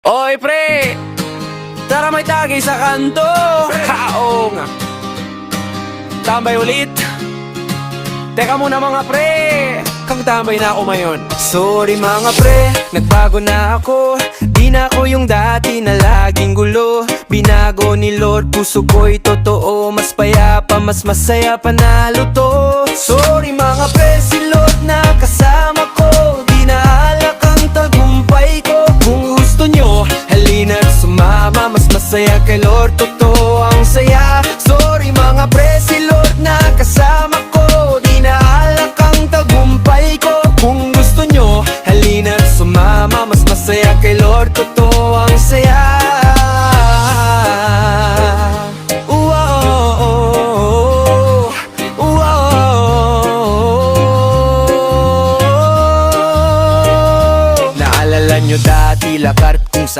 Oy pre, tara may tagay sa kanto. Oo nga. Tambay ulit. Teka muna mga pre, kang tambay na ako ngayon. Sorry mga pre, nagbago na ako. Di na ako yung dati na laging gulo. Binago ni Lord, puso ko'y totoo. Mas payapa, mas masaya, panalo to. Sorry mga pre, si Lord na kasama ko. Di na alak ang tagumpay ko. Kung gusto nyo, halina't sumama. Mas masaya kay Lord, totoo.